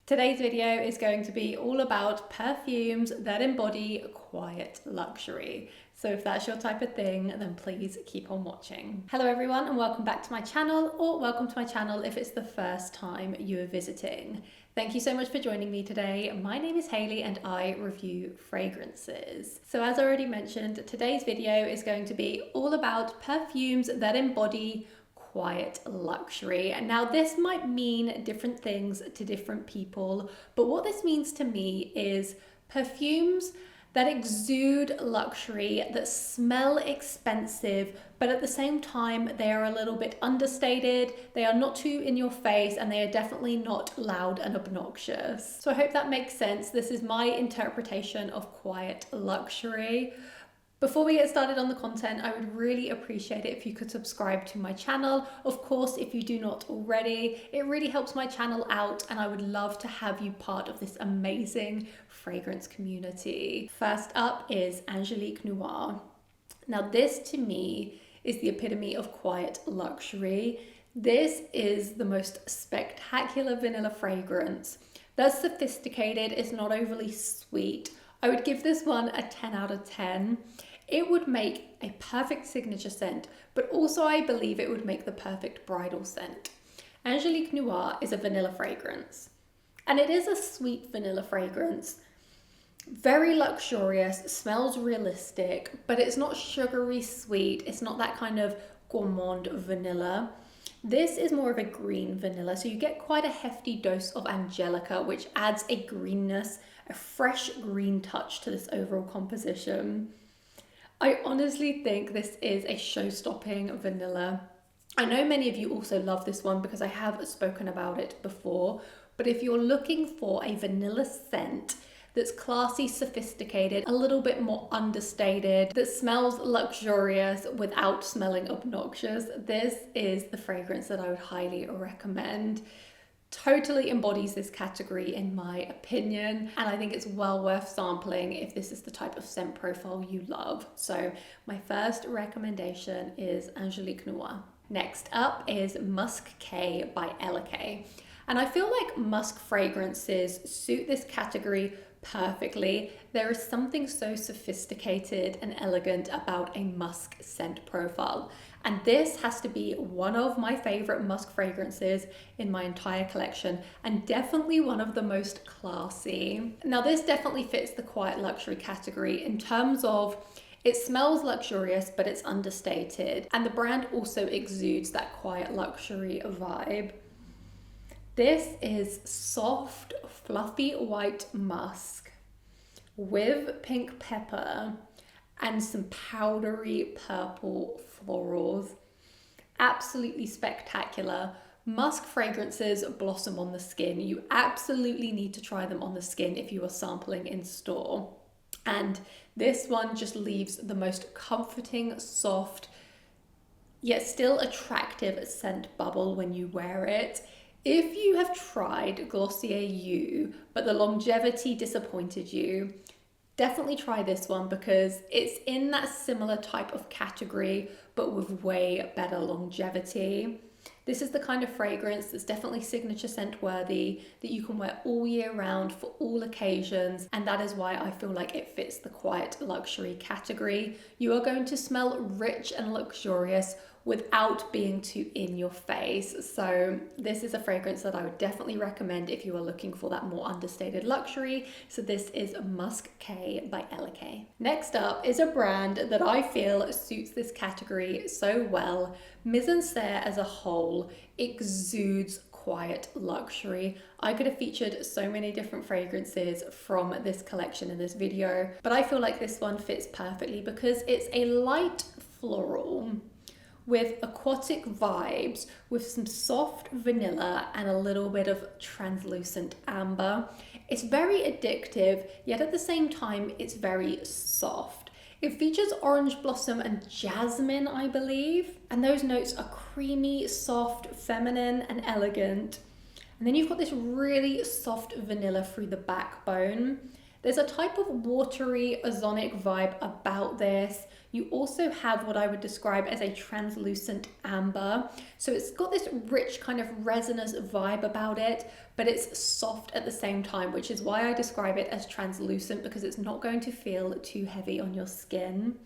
Today's video is going to be all about perfumes that embody quiet luxury. So if that's your type of thing, then please keep on watching. Hello everyone and welcome back to my channel, or welcome to my channel if it's the first time you are visiting. Thank you so much for joining me today. My name is Hayley and I review fragrances. So as I already mentioned, today's video is going to be all about perfumes that embody quiet luxury. And now this might mean different things to different people, but what this means to me is perfumes that exude luxury, that smell expensive, but at the same time they are a little bit understated, they are not too in your face, and they are definitely not loud and obnoxious. So I hope that makes sense. This is my interpretation of quiet luxury. Before we get started on the content, I would really appreciate it if you could subscribe to my channel. Of course, if you do not already, it really helps my channel out and I would love to have you part of this amazing fragrance community. First up is Angelique Noire. Now this to me is the epitome of quiet luxury. This is the most spectacular vanilla fragrance that's sophisticated, it's not overly sweet. I would give this one a 10 out of 10. It would make a perfect signature scent, but also I believe it would make the perfect bridal scent. Angelique Noire is a vanilla fragrance, and it is a sweet vanilla fragrance. Very luxurious, smells realistic, but it's not sugary sweet. It's not that kind of gourmand vanilla. This is more of a green vanilla, so you get quite a hefty dose of Angelica, which adds a greenness, a fresh green touch to this overall composition. I honestly think this is a show-stopping vanilla. I know many of you also love this one because I have spoken about it before, but if you're looking for a vanilla scent that's classy, sophisticated, a little bit more understated, that smells luxurious without smelling obnoxious, this is the fragrance that I would highly recommend. Totally embodies this category in my opinion, and I think it's well worth sampling if this is the type of scent profile you love. So my first recommendation is Angelique Noire. Next up is Musc K by Ella K. And I feel like musk fragrances suit this category perfectly. There is something so sophisticated and elegant about a musk scent profile. And this has to be one of my favorite musk fragrances in my entire collection, and definitely one of the most classy. Now this definitely fits the quiet luxury category in terms of it smells luxurious, but it's understated. And the brand also exudes that quiet luxury vibe. This is soft, fluffy white musk with pink pepper and some powdery purple florals. Absolutely spectacular. Musk fragrances blossom on the skin. You absolutely need to try them on the skin if you are sampling in store. And this one just leaves the most comforting, soft, yet still attractive scent bubble when you wear it. If you have tried Glossier You, but the longevity disappointed you, definitely try this one because it's in that similar type of category, but with way better longevity. This is the kind of fragrance that's definitely signature scent worthy, that you can wear all year round for all occasions, and that is why I feel like it fits the quiet luxury category. You are going to smell rich and luxurious without being too in your face. So this is a fragrance that I would definitely recommend if you are looking for that more understated luxury. So this is Musc K by Ella K. Next up is a brand that I feel suits this category so well. Mizensir as a whole exudes quiet luxury. I could have featured so many different fragrances from this collection in this video, but I feel like this one fits perfectly because it's a light floral with aquatic vibes, with some soft vanilla and a little bit of translucent amber. It's very addictive, yet at the same time, it's very soft. It features orange blossom and jasmine, I believe, and those notes are creamy, soft, feminine, and elegant. And then you've got this really soft vanilla through the backbone. There's a type of watery, ozonic vibe about this. You also have what I would describe as a translucent amber. So it's got this rich kind of resinous vibe about it, but it's soft at the same time, which is why I describe it as translucent, because it's not going to feel too heavy on your skin.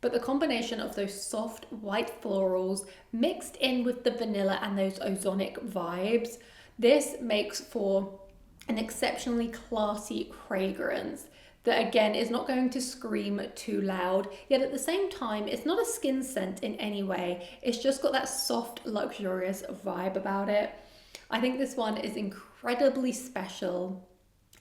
But the combination of those soft white florals mixed in with the vanilla and those ozonic vibes, this makes for an exceptionally classy fragrance that again is not going to scream too loud, yet at the same time it's not a skin scent in any way. It's just got that soft, luxurious vibe about it. I think this one is incredibly special,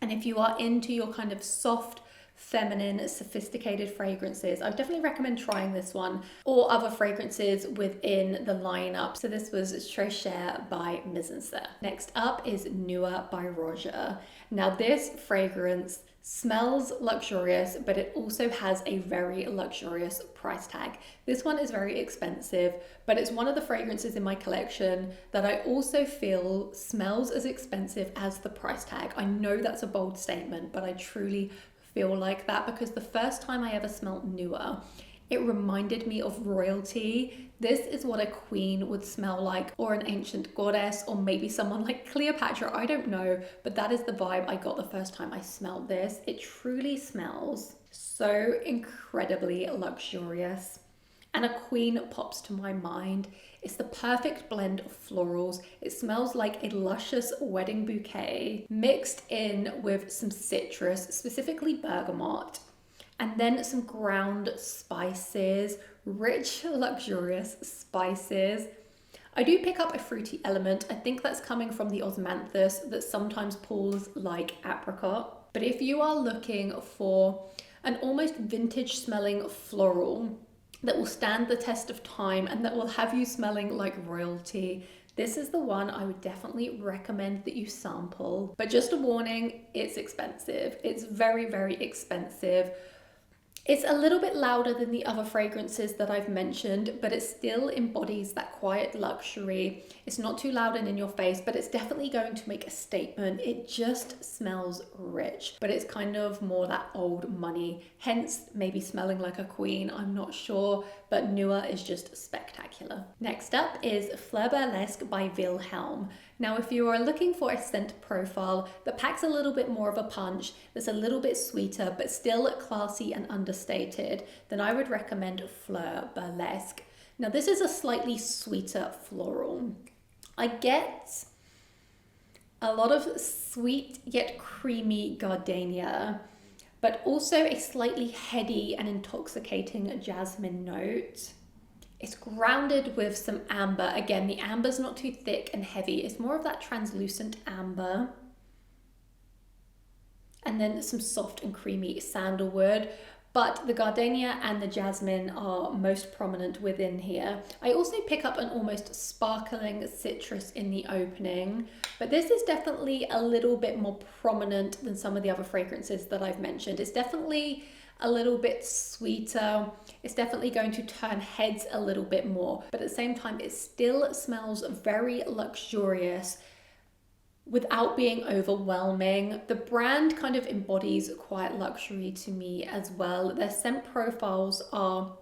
and if you are into your kind of soft, feminine, sophisticated fragrances, I would definitely recommend trying this one or other fragrances within the lineup. So this was Chere by Mizensir. Next up is Noire by Roja. Now this fragrance smells luxurious, but it also has a very luxurious price tag. This one is very expensive, but it's one of the fragrances in my collection that I also feel smells as expensive as the price tag. I know that's a bold statement, but I truly feel like that because the first time I ever smelled Noire, it reminded me of royalty. This is what a queen would smell like, or an ancient goddess, or maybe someone like Cleopatra, I don't know, but that is the vibe I got the first time I smelled this. It truly smells so incredibly luxurious, and a queen pops to my mind. It's the perfect blend of florals. It smells like a luscious wedding bouquet mixed in with some citrus, specifically bergamot, and then some ground spices, rich, luxurious spices. I do pick up a fruity element. I think that's coming from the osmanthus that sometimes pulls like apricot. But if you are looking for an almost vintage smelling floral that will stand the test of time and that will have you smelling like royalty, this is the one I would definitely recommend that you sample. But just a warning, it's expensive. It's very, very expensive. It's a little bit louder than the other fragrances that I've mentioned, but it still embodies that quiet luxury. It's not too loud and in your face, but it's definitely going to make a statement. It just smells rich, but it's kind of more that old money, hence maybe smelling like a queen, I'm not sure, but Noire is just spectacular. Next up is Fleur Burlesque by Vilhelm. Now, if you are looking for a scent profile that packs a little bit more of a punch, that's a little bit sweeter, but still classy and understated, then I would recommend Fleur Burlesque. Now, this is a slightly sweeter floral. I get a lot of sweet yet creamy gardenia, but also a slightly heady and intoxicating jasmine note. It's grounded with some amber. Again, the amber's not too thick and heavy. It's more of that translucent amber. And then some soft and creamy sandalwood. But the gardenia and the jasmine are most prominent within here. I also pick up an almost sparkling citrus in the opening, but this is definitely a little bit more prominent than some of the other fragrances that I've mentioned. It's definitely a little bit sweeter. It's definitely going to turn heads a little bit more, but at the same time, it still smells very luxurious without being overwhelming. The brand kind of embodies quiet luxury to me as well. Their scent profiles are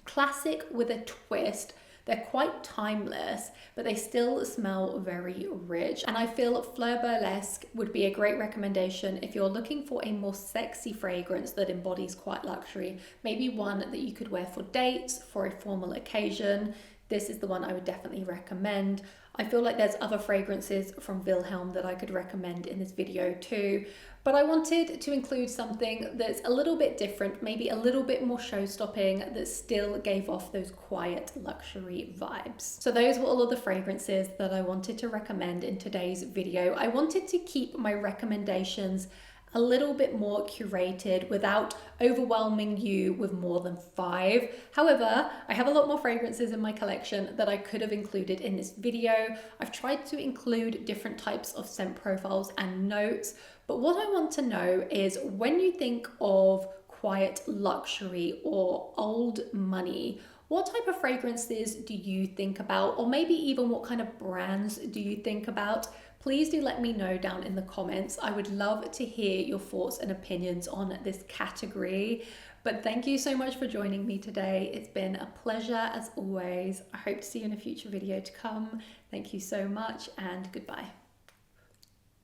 classic with a twist. They're quite timeless, but they still smell very rich. And I feel Fleur Burlesque would be a great recommendation if you're looking for a more sexy fragrance that embodies quiet luxury. Maybe one that you could wear for dates, for a formal occasion. This is the one I would definitely recommend. I feel like there's other fragrances from Vilhelm that I could recommend in this video too, but I wanted to include something that's a little bit different, maybe a little bit more show-stopping, that still gave off those quiet luxury vibes. So those were all of the fragrances that I wanted to recommend in today's video. I wanted to keep my recommendations a little bit more curated without overwhelming you with more than 5. However, I have a lot more fragrances in my collection that I could have included in this video. I've tried to include different types of scent profiles and notes, but what I want to know is, when you think of quiet luxury or old money, what type of fragrances do you think about? Or maybe even what kind of brands do you think about? please do let me know down in the comments. I would love to hear your thoughts and opinions on this category. But thank you so much for joining me today. It's been a pleasure as always. I hope to see you in a future video to come. Thank you so much and goodbye.